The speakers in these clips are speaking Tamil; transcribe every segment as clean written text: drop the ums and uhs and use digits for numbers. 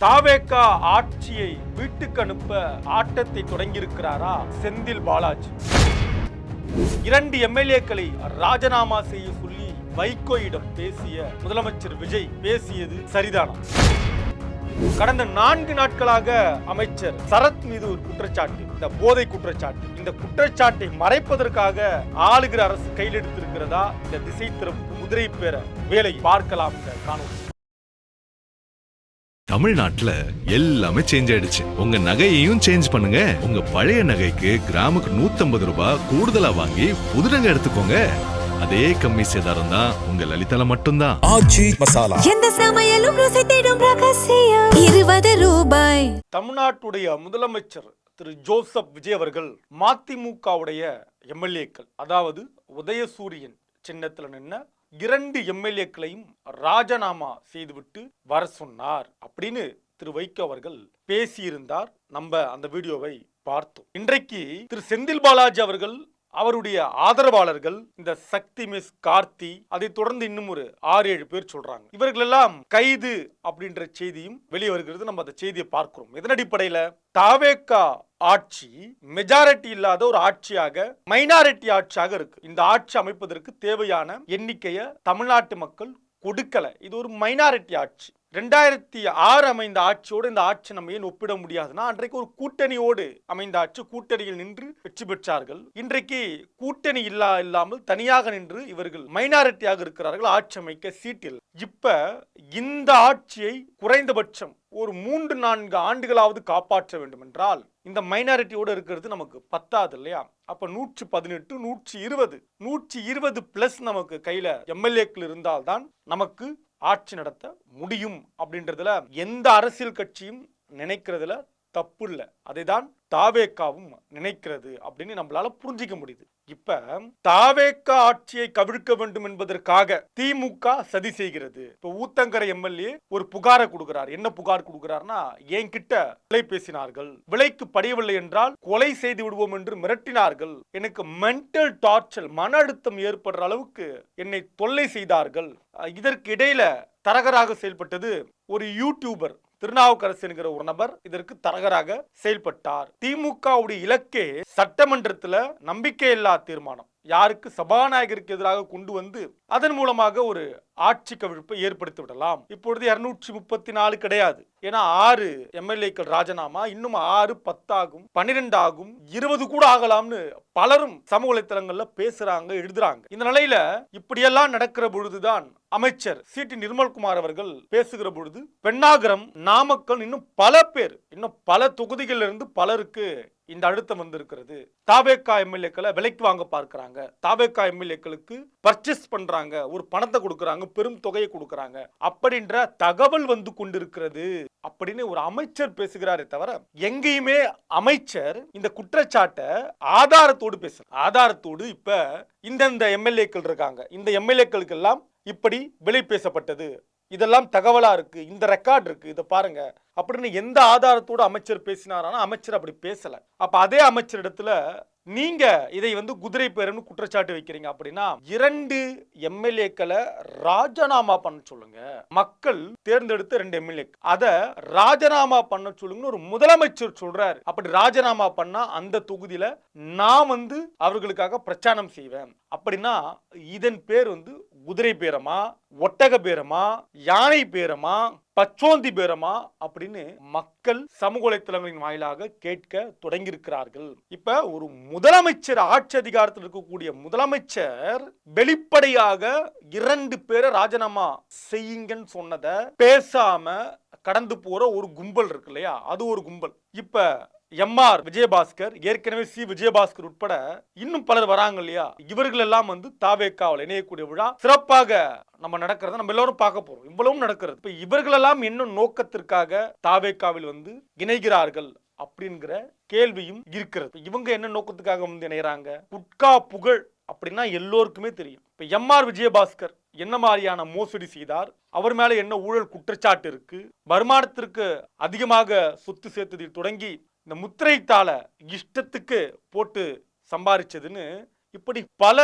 தாவேகா ஆட்சியை வீட்டுக்கு அனுப்ப ஆட்டத்தை தொடங்கியிருக்கிறாரா செந்தில் பாலாஜி? 2 எம்எல்ஏக்களை ராஜினாமா செய்ய சொல்லி வைகோயிடம் பேசிய முதலமைச்சர் விஜய் பேசியது சரிதானா? கடந்த 4 நாட்களாக அமைச்சர் சரத் மீது ஒரு குற்றச்சாட்டு, இந்த போதை குற்றச்சாட்டு. இந்த குற்றச்சாட்டை மறைப்பதற்காக ஆளுகிற அரசு கையில் எடுத்திருக்கிறதா இந்த திசை திருப்பு குதிரை பேர வேலை? பார்க்கலாம் இந்த காணொலி. தமிழ்நாட்டுல எல்லாமே சேஞ்ச் ஆயிடுச்சு. உங்க நகையையும் சேஞ்ச் பண்ணுங்க. உங்க பழைய நகைக்கு கிராமுக்கு 150 ரூபாய் கூடுதலா வாங்கி புது நகை எடுத்துக்கோங்க. அதே கம்மி சேதாரம் தான் உங்க லலிதால மட்டும்தான். ஆச்சி மசாலா, எந்த சமையலும் ருசி தேடும் ரகசியம் 20 ரூபாய். தமிழ்நாட்டுடைய முதலமைச்சர் திரு ஜோசப் விஜய் அவர்கள் மதிமுகவுடைய எம்எல்ஏக்கள், அதாவது உதயசூரியன் சின்னத்தில் நின்ன 2 எம்எல்ஏக்களையும் ராஜினாமா செய்துவிட்டு வர சொன்னார் அப்படின்னு திரு வைகோ அவர்கள் பேசியிருந்தார். நம்ம அந்த வீடியோவை பார்த்தோம். இன்றைக்கு திரு செந்தில் பாலாஜி அவர்கள், அவருடைய ஆதரவாளர்கள், இந்த சக்தி மிஸ் கார்த்தி, அதை தொடர்ந்து இன்னும் ஒரு 6-7 பேர் சொல்றாங்க. இவர்கள் எல்லாம் கைது அப்படின்ற செய்தியும் வெளியே வருகிறது. நம்ம அந்த செய்தியை பார்க்கிறோம். இதன் அடிப்படையில தாவேகா ஆட்சி மெஜாரிட்டி இல்லாத ஒரு ஆட்சியாக, மைனாரிட்டி ஆட்சியாக இருக்கு. இந்த ஆட்சி அமைப்பதற்கு தேவையான எண்ணிக்கையை தமிழ்நாட்டு மக்கள் கொடுக்கல. இது ஒரு மைனாரிட்டி ஆட்சி. 2006 அமைந்த ஆட்சியோடு இந்த ஆட்சி நம்ம ஏன் ஒப்பிட முடியாதுன்னா, அன்றைக்கு ஒரு கூட்டணியோடு அமைந்த ஆட்சி, கூட்டணியில் நின்று வெற்றி பெற்றார்கள். இன்றைக்கு கூட்டணி இல்லாமல் தனியாக நின்று இவர்கள் மைனாரிட்டியாக இருக்கிறார்கள். ஆட்சி அமைக்க சீட்டில். இப்ப இந்த ஆட்சியை குறைந்தபட்சம் ஒரு 3-4 ஆண்டுகளாவது காப்பாற்ற வேண்டும் என்றால் இந்த மைனாரிட்டியோடு இருக்கிறது நமக்கு பத்தாது இல்லையா? அப்ப 118, 120 பிளஸ் நமக்கு கையில எம்எல்ஏக்கள் இருந்தால்தான் நமக்கு ஆட்சி நடத்த முடியும் அப்படின்றதுல எந்த அரசியல் கட்சியும் நினைக்கிறதுல தப்பு இல்லை. அதைதான் தாவேகாவும் நினைக்கிறது அப்படின்னு நம்மளால புரிஞ்சிக்க முடியுது. இப்ப தாவேகா ஆட்சியை கவிழ்க்க வேண்டும் என்பதற்காக திமுக சதி செய்கிறது. இப்ப ஊத்தங்கரை எம்எல்ஏ ஒரு புகாரை கொடுக்கிறார். என்ன புகார் கொடுக்கிறார்னா, என்கிட்ட விலை பேசினார்கள், விலைக்கு படியவில்லை என்றால் கொலை செய்து விடுவோம் என்று மிரட்டினார்கள், எனக்கு மென்டல் டார்ச்சர், மன அழுத்தம் ஏற்படுற அளவுக்கு என்னை தொல்லை செய்தார்கள். இதற்கு இடையில தரகராக செயல்பட்டது ஒரு யூடியூபர் திருநாவுக்கரசு என்கிற ஒரு நபர். இதற்கு தரகராக செயல்பட்டார். திமுகவுடைய இலக்கே சட்டமன்றத்தில் நம்பிக்கையில்லா தீர்மானம் யாருக்கு, சபாநாயகருக்கு எதிராக கொண்டு வந்து அதன் மூலமாக ஒரு ஆட்சி கவிழ்ப்பை ஏற்படுத்தி விடலாம். இப்பொழுது 234 கிடையாது. ஏன்னா 6 எம்எல்ஏக்கள் ராஜினாமா, இன்னும் 6, 10 ஆகும், 12 ஆகும், 20 கூட ஆகலாம்னு பலரும் சமூக வலைத்தளங்கள்ல பேசுறாங்க, எழுதுறாங்க. இந்த நிலையில இப்படியெல்லாம் நடக்கிற பொழுதுதான் அமைச்சர் சி.டி. நிர்மல்குமார் அவர்கள் பேசுகிற பொழுது பெண்ணாகரம், நாமக்கல், இன்னும் பல பேர், இன்னும் பல தொகுதிகளில் இருந்து பலருக்கு இந்த அழுத்தம் வந்திருக்கிறது. தாவேகா எம்எல்ஏக்களை விலைக்கு வாங்க பார்க்கிறாங்க, தாவேகா எம்எல்ஏக்களுக்கு பர்ச்சேஸ் பண்றாங்க, ஒரு பணத்தை கொடுக்கறாங்க, பெரும் தொகையை கொடுக்கறாங்க அப்படின்ற தகவல் வந்து கொண்டிருக்கிறது அப்படின்னு ஒரு அமைச்சர் பேசுகிறாரே தவிர, எங்கேயுமே அமைச்சர் இந்த குற்றச்சாட்டை ஆதாரத்தோடு பேச, ஆதாரத்தோடு இப்ப இந்த எம்எல்ஏக்கள் இருக்காங்க, இந்த எம்எல்ஏக்களுக்கு எல்லாம் இப்படி விலை பேசப்பட்டது, இதெல்லாம் தகவலா இருக்கு, இந்த ரெக்கார்ட் இருக்கு, இதை பாருங்க அப்படின்னு எந்த ஆதாரத்தோடு அமைச்சர் பேசினாரானா அமைச்சர் அப்படி பேசல. அப்ப அதே அமைச்சர் இடத்துல நீங்க இதை வந்து குதிரை பேரன்னு குற்றச்சாட்டு வைக்கிறீங்க அப்படின்னா 2 எம்எல்ஏக்களை ராஜினாமா பண்ண சொல்லுங்க. மக்கள் தேர்ந்தெடுத்த 2 எம்எல்ஏ அதை ராஜினாமா பண்ண சொல்லுங்கன்னு ஒரு முதலமைச்சர் சொல்றாரு. அப்படி ராஜினாமா பண்ணா அந்த தொகுதியில நான் வந்து அவர்களுக்காக பிரச்சாரம் செய்வேன் அப்படின்னா இதன் பேர் வந்து குதிரை பேரமா, ஒட்டக பேரமா, யானை பேரமா, பச்சோந்தி பேரமா அப்படின்னு மக்கள் சமூக வலைத்தளங்களின் வாயிலாக கேட்க தொடங்கியிருக்கிறார்கள். இப்ப ஒரு முதலமைச்சர், ஆட்சி அதிகாரத்தில் இருக்கக்கூடிய முதலமைச்சர் வெளிப்படையாக 2 பேரை ராஜினாமா செய்யுங்கன்னு சொன்னதை பேசாம கடந்து போற ஒரு கும்பல் இருக்கு இல்லையா? அது ஒரு கும்பல். இப்ப எம்.ஆர். விஜயபாஸ்கர், ஏற்கனவே சி. விஜயபாஸ்கர் உட்பட இன்னும் பலர் வராங்க இல்லையா? இவர்கள் எல்லாம் வந்து தாவேகாவில் இணையக்கூடிய விழா சிறப்பாக நம்ம நடக்கிறத நம்ம எல்லாரும் பார்க்க போறோம். இவ்வளவும் நடக்கிறது. இப்ப இவர்களெல்லாம் என்ன நோக்கத்திற்காக தாவேகாவில் வந்து இணைகிறார்கள் அப்படிங்கிற கேள்வியும் இருக்கிறது. இவங்க என்ன நோக்கத்துக்காக வந்து இணைகிறாங்க? குட்கா புகழ் அப்படின்னா எல்லோருக்குமே தெரியும். இப்ப எம்.ஆர். விஜயபாஸ்கர் என்ன மாதிரியான மோசடி செய்தார், அவர் மேல என்ன ஊழல் குற்றச்சாட்டு இருக்கு, வருமானத்திற்கு அதிகமாக சொத்து சேர்த்ததில் தொடங்கி இந்த முத்திரைத்தாள இஷ்டத்துக்கு போட்டு சம்பாதிச்சதுன்னு இப்படி பல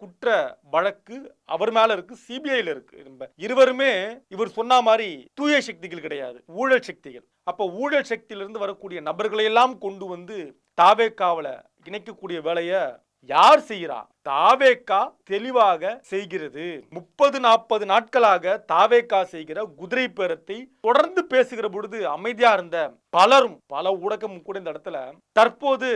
குற்ற வழக்கு அவர் மேல இருக்கு, சிபிஐல இருக்கு. இருவருமே இவர் சொன்ன மாதிரி தூய சக்திகள் கிடையாது, ஊழல் சக்திகள். அப்ப ஊழல் சக்தியிலிருந்து வரக்கூடிய நபர்களை எல்லாம் கொண்டு வந்து தாவேக்காவுல இணைக்கக்கூடிய வேலையை யார் செய்கிறா? தாவேக்கா தெளிவாக செய்கிறது. 30-40 நாட்களாக தாவேக்கா செய்கிற குதிரை பேரத்தை தொடர்ந்து பேசுகிற பொழுது அமைதியா இருந்த பலரும், பல ஊடகம் கூட இந்த இடத்துல தற்போது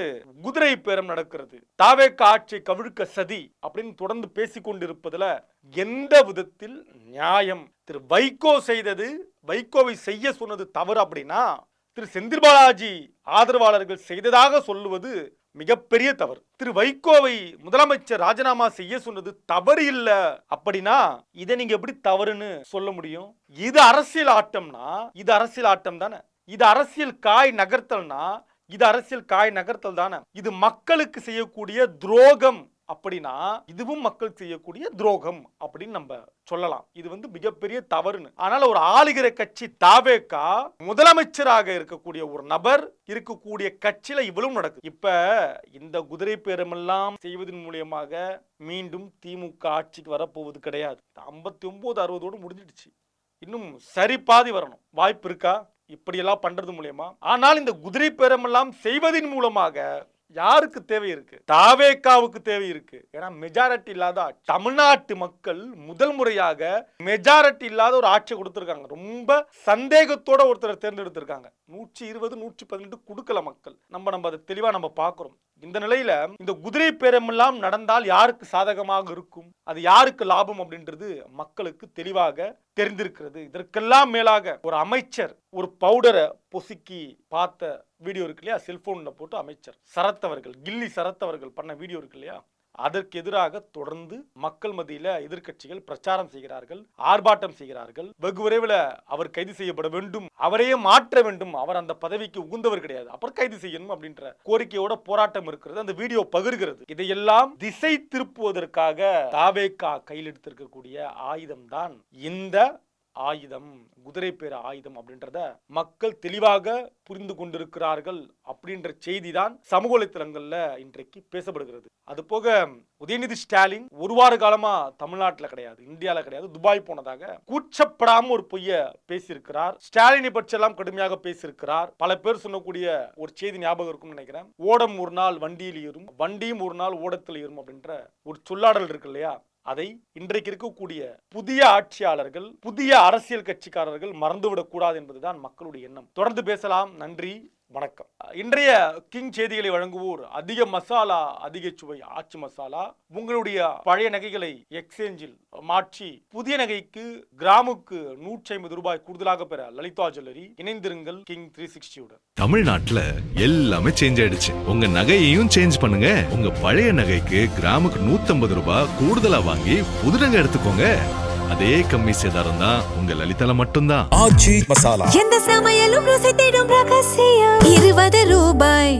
குதிரை பேரம் நடக்கிறது, தாவேக்கா ஆட்சி கவிழ்க்க சதி அப்படின்னு தொடர்ந்து பேசிக்கொண்டிருப்பதுல எந்த விதத்தில் நியாயம்? திரு வைகோ செய்தது, வைகோவை செய்ய சொன்னது தவறு அப்படின்னா திரு செந்தில் பாலாஜி ஆதரவாளர்கள் செய்ததாக சொல்லுவது மிகப்பெரிய தவறு. திரு வைகோவை முதலமைச்சர் ராஜினாமா செய்ய சொன்னது தவறு இல்ல அப்படின்னா இதை நீங்க எப்படி தவறுன்னு சொல்ல முடியும்? இது அரசியல் ஆட்டம்னா இது அரசியல் ஆட்டம் தானே. இது அரசியல் காய் நகர்த்தல்னா இது அரசியல் காய் நகர்த்தல் தானே. இது மக்களுக்கு செய்யக்கூடிய துரோகம் அப்படின்னா இதுவும் மக்கள் செய்யக்கூடிய துரோகம் அப்படின்னு நம்ம சொல்லலாம். இது மிகப்பெரிய தவறுன்னு. ஆனால் ஒரு ஆளுகிற கட்சி தாவேக்கா, முதலமைச்சராக இருக்கக்கூடிய ஒரு நபர் இருக்கக்கூடிய கட்சியில இவ்வளவு நடக்குது. இப்ப இந்த குதிரை பேரமெல்லாம் செய்வதன் மூலியமாக மீண்டும் திமுக ஆட்சிக்கு வரப்போவது கிடையாது. 59-60 முடிஞ்சிடுச்சு. இன்னும் சரி பாதி வரணும். வாய்ப்பு இருக்கா இப்படியெல்லாம் பண்றது மூலியமா? ஆனால் இந்த குதிரை பேரமெல்லாம் செய்வதன் மூலமாக யாருக்கு தேவை இருக்கு? தாவேக்காவுக்கு தேவை இருக்கு. ஏன்னா மெஜாரிட்டி இல்லாத தமிழ்நாட்டு மக்கள் முதல் முறையாக மெஜாரிட்டி இல்லாத ஒரு ஆட்சி கொடுத்திருக்காங்க. ரொம்ப சந்தேகத்தோட ஒருத்தர் தேர்ந்தெடுத்திருக்காங்க. 120-118 கொடுக்கல மக்கள். நம்ம அதை தெளிவா நம்ம பார்க்கிறோம். இந்த நிலையில இந்த குதிரை பேரமெல்லாம் நடந்தால் யாருக்கு சாதகமாக இருக்கும், அது யாருக்கு லாபம் அப்படின்றது மக்களுக்கு தெளிவாக தெரிந்திருக்கிறது. இதற்கெல்லாம் மேலாக ஒரு அமைச்சர் ஒரு பவுடரை பொசுக்கி பார்த்த வீடியோ இருக்கு இல்லையா, செல்போன்ல போட்டு அமைச்சர் சரத் அவர்கள், கில்லி சரத் அவர்கள் பண்ண வீடியோ இருக்கு இல்லையா, அதற்கு எதிராக தொடர்ந்து மக்கள் மத்தியில எதிர்க்கட்சிகள் பிரச்சாரம் செய்கிறார்கள், ஆர்ப்பாட்டம் செய்கிறார்கள். வெகு விரைவில் அவர் கைது செய்யப்பட வேண்டும், அவரையே மாற்ற வேண்டும், அவர் அந்த பதவிக்கு உகுந்தவர் கிடையாது, அப்புறம் கைது செய்யணும் அப்படின்ற கோரிக்கையோட போராட்டம் இருக்கிறது. அந்த வீடியோ பகிர்கிறது. இதையெல்லாம் திசை திருப்புவதற்காக தாவேக்கா கையில் எடுத்திருக்கக்கூடிய ஆயுதம் தான் இந்த ஆயுதம், குதிரை பேர ஆயுதம் அப்படின்றத மக்கள் தெளிவாக புரிந்து கொண்டிருக்கிறார்கள் அப்படின்ற செய்தி தான் சமூக வலைத்தளங்கள்ல இன்றைக்கு பேசப்படுகிறது. அது போக உதயநிதி ஸ்டாலின் ஒரு வார காலமா தமிழ்நாட்டில் கிடையாது, இந்தியாவில் கிடையாது, துபாய் போனதாக கூச்சப்படாம ஒரு பொய்ய பேசியிருக்கிறார். ஸ்டாலினை பற்றி எல்லாம் கடுமையாக பேசியிருக்கிறார். பல பேர் சொல்லக்கூடிய ஒரு செய்தி ஞாபகம் இருக்கும்னு நினைக்கிறேன். ஓடம் ஒரு நாள் வண்டியில் ஏறும், வண்டியும் ஒரு நாள் ஓடத்தில் ஏறும் அப்படின்ற ஒரு சொல்லாடல் இருக்கு இல்லையா, அதை இன்றைக்கு இருக்கக்கூடிய புதிய ஆட்சியாளர்கள், புதிய அரசியல் கட்சிக்காரர்கள் மறந்துவிடக் கூடாது என்பதுதான் மக்களுடைய எண்ணம். தொடர்ந்து பேசலாம். நன்றி, வணக்கம். இன்றைய கிங் செய்திகளை வழங்குவோர் அதிக மசாலா, அதிக சுவை ஆச்சி மசாலா. உங்களுடைய பழைய நகைகளை எக்ஸ்சேஞ்சில் மாற்றி புதிய நகைக்கு கிராமுக்கு 150 ரூபாய் கூடுதலாக பெற லலிதா ஜுவல்லரி. இணைந்திருங்கள் கிங் 360. தமிழ்நாட்டுல எல்லாமே சேஞ்ச் ஆயிடுச்சு. உங்க நகையையும் சேஞ்ச் பண்ணுங்க. உங்க பழைய நகைக்கு கிராமுக்கு 150 ரூபாய் கூடுதலா வாங்கி புது நகை எடுத்துக்கோங்க. அதே கம்மி சேதாரம் தான் உங்க லலிதால மட்டும்தான். எந்த சமையலும் ருசி தேடும் ரகசியம் 20 ரூபாய்.